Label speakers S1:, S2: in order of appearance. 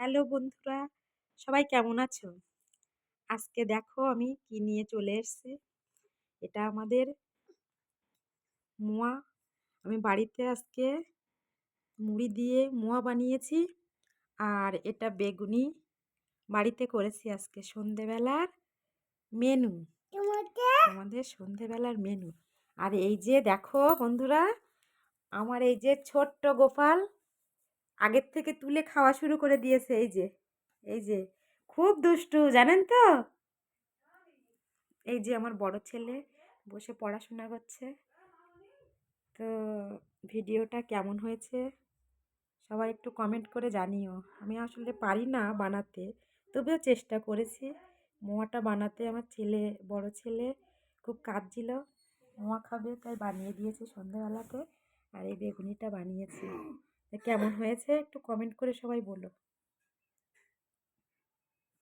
S1: Hello বন্ধুরা, সবাই কেমন আছো? আজকে দেখো আমি কি নিয়ে চলে এসেছি। এটা আমাদের মোয়া। আমি বাড়িতে আজকে মুড়ি দিয়ে মোয়া বানিয়েছি। আর এটা বেগুনি বাড়িতে করেছি আজকে সন্ধেবেলার মেনু। আমাদের সন্ধেবেলার মেনু। আর এই যে দেখো বন্ধুরা, আমার এই যে ছোট্ট গোপাল আগের থেকে তুলে খাওয়া শুরু করে দিয়েছে। এই যে খুব দুষ্টু, জানেন তো? এই যে আমার বড় ছেলে বসে পড়াশোনা করছে। তো ভিডিওটা কেমন হয়েছে সবাই একটু কমেন্ট করে জানিও। আমি আসলে পারি না বানাতে, তবেও চেষ্টা করেছি। মোয়াটা বানাতে আমার বড় ছেলে খুব কাঁদছিল, মোয়া খাবে তাই বানিয়ে দিয়েছি সন্ধ্যাবেলাতে। আর এই বেগুনিটা বানিয়েছি। তো কেমন হয়েছে একটু কমেন্ট করে সবাই বলো।